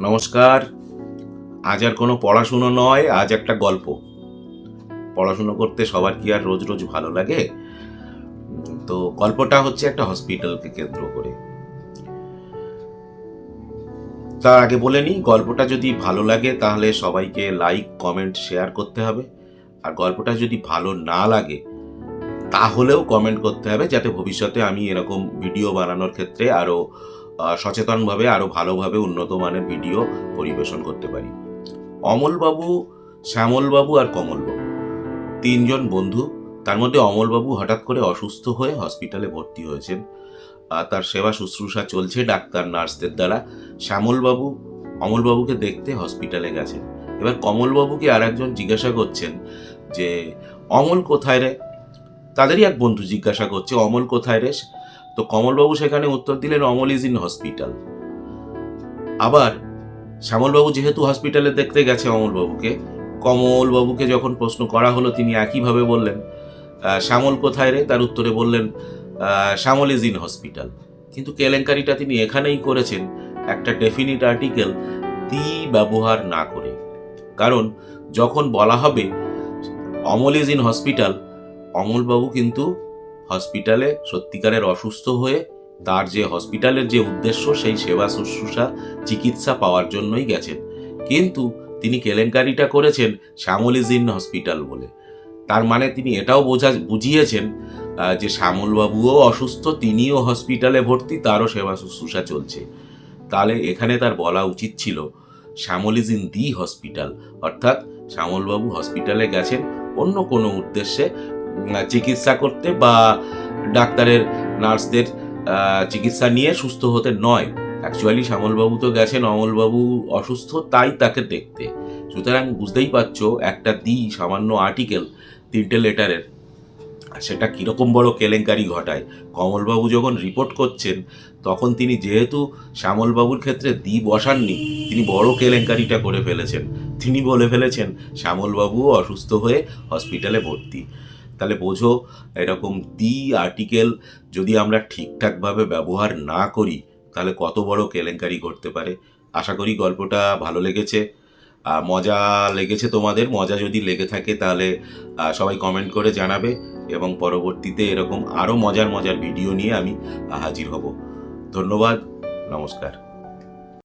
নমস্কার। আজ আর কোনো পড়াশুনো নয়, আজ একটা গল্প। পড়াশুনো করতে সবার কি আর রোজ রোজ ভালো লাগে? তো গল্পটা হচ্ছে একটা হসপিটালকে কেন্দ্র করে। তার আগে বলে নিই, গল্পটা যদি ভালো লাগে তাহলে সবাইকে লাইক, কমেন্ট, শেয়ার করতে হবে। আর গল্পটা যদি ভালো না লাগে তাহলেও কমেন্ট করতে হবে, যাতে ভবিষ্যতে আমি এরকম ভিডিও বানানোর ক্ষেত্রে আরও সচেতনভাবে, আরও ভালোভাবে উন্নত মানের ভিডিও পরিবেশন করতে পারি। অমলবাবু, শ্যামলবাবু আর কমলবাবু তিনজন বন্ধু। তার মধ্যে অমলবাবু হঠাৎ করে অসুস্থ হয়ে হসপিটালে ভর্তি হয়েছেন। তার সেবা শুশ্রূষা চলছে ডাক্তার নার্সদের দ্বারা। শ্যামলবাবু অমলবাবুকে দেখতে হসপিটালে গেছেন। এবার কমলবাবুকে আর একজন জিজ্ঞাসা করছেন যে, অমল কোথায় রে? তাদেরই এক বন্ধু জিজ্ঞাসা করছে, অমল কোথায় রে? তো কমলবাবু সেখানে উত্তর দিলেন, অমল ইজ ইন হসপিটাল। আবার শ্যামলবাবু যেহেতু হসপিটালে দেখতে গেছে অমলবাবুকে, কমলবাবুকে যখন প্রশ্ন করা হলো তিনি একইভাবে বললেন, শ্যামল কোথায় রে? তার উত্তরে বললেন, শ্যামল ইজ ইন হসপিটাল। কিন্তু কেলেঙ্কারিটা তিনি এখানেই করেছেন একটা ডেফিনিট আর্টিকেল দি ব্যবহার না করে। কারণ যখন বলা হবে অমল ইজ ইন হসপিটাল, অমলবাবু কিন্তু হসপিটালে সত্যিকারের অসুস্থ হয়ে তার যে হসপিটালের যে উদ্দেশ্য সেই সেবা শুশ্রূষা চিকিৎসা পাওয়ার জন্যই গেছেন। কিন্তু তিনি কেলেঙ্কারিটা করেছেন শ্যামল ইজ ইন হসপিটাল বলে। তার মানে তিনি এটাও বুঝিয়েছেন যে শ্যামলবাবুও অসুস্থ, তিনিও হসপিটালে ভর্তি, তারও সেবা শুশ্রূষা চলছে। তাহলে এখানে তার বলা উচিত ছিল শ্যামল ইজ ইন দি হসপিটাল, অর্থাৎ শ্যামলবাবু হসপিটালে গেছেন অন্য কোনো উদ্দেশ্যে, চিকিৎসা করতে বা ডাক্তারের নার্সদের চিকিৎসা নিয়ে সুস্থ হতে নয়। অ্যাকচুয়ালি শ্যামলবাবু তো গেছেন অমলবাবু অসুস্থ তাই তাকে দেখতে। সুতরাং বুঝতেই পারছো একটা সামান্য আর্টিকেল 3টে লেটারের, সেটা কীরকম বড় কেলেঙ্কারি ঘটায়। কমলবাবু যখন রিপোর্ট করছেন তখন তিনি যেহেতু শ্যামলবাবুর ক্ষেত্রে বসাননি, তিনি বড় কেলেঙ্কারিটা করে ফেলেছেন। তিনি বলে ফেলেছেন শ্যামলবাবুও অসুস্থ হয়ে হসপিটালে ভর্তি। তাহলে বোঝো, এরকম আর্টিকেল যদি আমরা ঠিকঠাকভাবে ব্যবহার না করি তাহলে কত বড় কেলেঙ্কারি ঘটতে পারে। আশা করি গল্পটা ভালো লেগেছে, মজা লেগেছে তোমাদের। মজা যদি লেগে থাকে তাহলে সবাই কমেন্ট করে জানাবে, এবং পরবর্তীতে এরকম আরও মজার মজার ভিডিও নিয়ে আমি হাজির হব। ধন্যবাদ, নমস্কার।